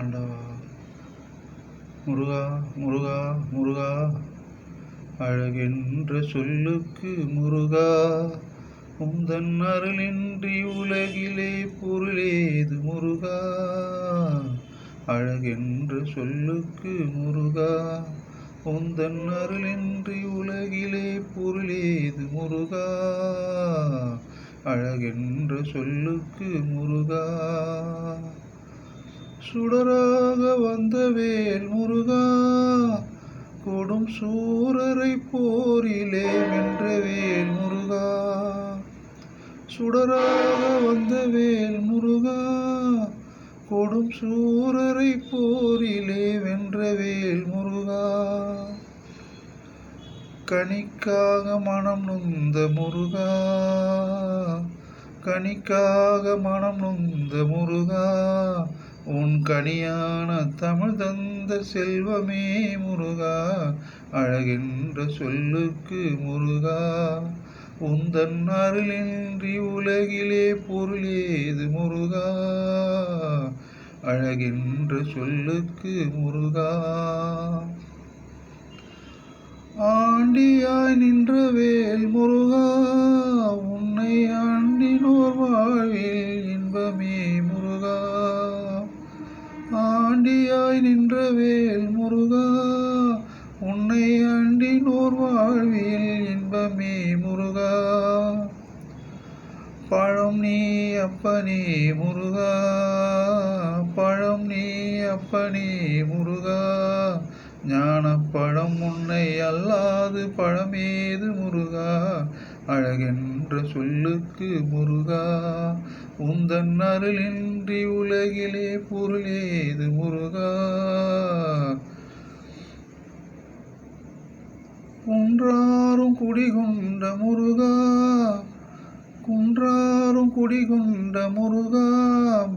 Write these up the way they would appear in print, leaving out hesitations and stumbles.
ஆண்டவா. முருகா முருகா முருகா, அழகென்ற சொல்லுக்கு முருகா, உந்தன் அருளின்றி உலகிலே பொருளேது முருகா. அழகென்ற சொல்லுக்கு முருகா, உந்தன் அருளின்றி உலகிலே பொருளேது முருகா. அழகென்ற சொல்லுக்கு முருகா. சுடராக வந்த வேல் முருகா, கொடும் சூரரை போரிலே வென்ற வேல் முருகா. சுடராக வந்த வேல் முருகா, கொடும் சூரரை போரிலே வென்ற வேல் முருகா. கனிக்காக மனம் நொந்த முருகா, கனிக்காக மனம் நொந்த முருகா, உன் கனியான தமிழ் தந்த செல்வமே முருகா. அழகென்ற சொல்லுக்கு முருகா, உந்தன் அருளின்றி உலகிலே பொருளேது முருகா. அழகென்ற சொல்லுக்கு முருகா. ஆண்டியாய் நின்ற வேல் முருகா, உன்னை ஆண்டினோர் வாழ்வில் இன்பமே முருகா. ஆண்டியாய் நின்ற வேல் முருகா, உன்னை ஆண்டினோர் வாழ்வில் இன்பமே முருகா. பழம் நீ அப்பனே முருகா, பழம் நீ அப்பனே முருகா. ஞானப்பழம் உன்னை அல்லாது பழமேது முருகா. அழகென்ற சொல்லுக்கு முருகா, உந்தன் அருளின்றி உலகிலே பொருளேது முருகா. குன்றாரும் குடிகொண்ட முருகா, குன்றாரும் குடிகொண்ட முருகா,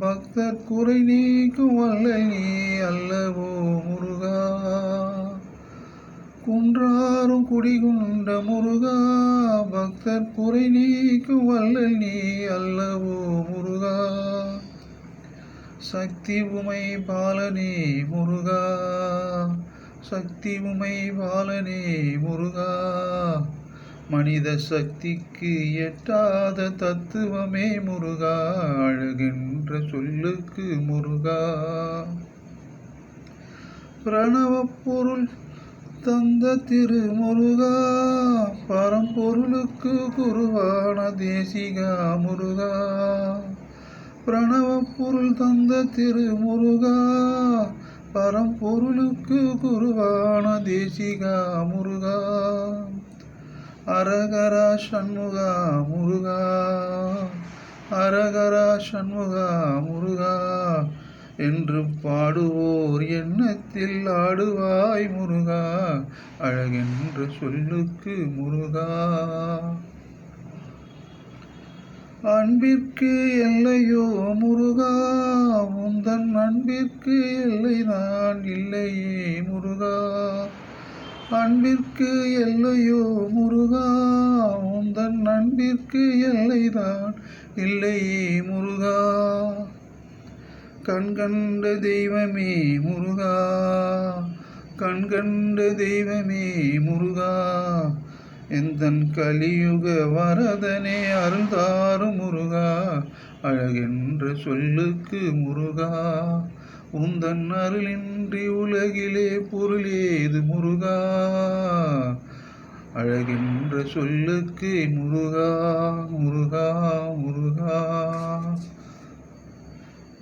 பக்தர் குறை நீக்கும் வல்லல் நீ அல்லவோ முருகா. குன்றாரும் குடிகொண்ட முருகா, பக்தர் குறை நீக்கும் வல்லல் நீ அல்லவோ முருகா. சக்தி உமை பாலனே முருகா, சக்தி உமை பாலனே முருகா. மனித சக்திக்கு எட்டாத தத்துவமே முருகா. அழகென்ற சொல்லுக்கு முருகா. பிரணவ பொருள் தந்த திரு முருகா, பரம்பொருளுக்கு குருவான தேசிகா முருகா. பிரணவ பொருள் தந்த திரு முருகா, பரம்பொருளுக்கு குருவான தேசிகா முருகா. அரகரா சண்முகா முருகா, அரகரா சண்முகா முருகா என்று பாடுவோர் எண்ணத்தில் ஆடுவாய் முருகா. அழகென்ற சொல்லுக்கு முருகா. அன்பிற்கு எல்லையோ முருகா, உந்தன் அன்பிற்கு எல்லை நான் இல்லையே முருகா. அன்பிற்கு எல்லையோ முருகா, உந்தன் அன்பிற்கு எல்லைதான் இல்லையே முருகா. கண்கண்ட தெய்வமே முருகா, கண்கண்ட தெய்வமே முருகா. எந்தன் கலியுக வரதனே அருள்தாரு முருகா. அழகென்ற சொல்லுக்கு முருகா, உந்தன் அருளின்றி உலகிலே பொருளேது முருகா. அழகென்ற சொல்லுக்கு முருகா முருகா.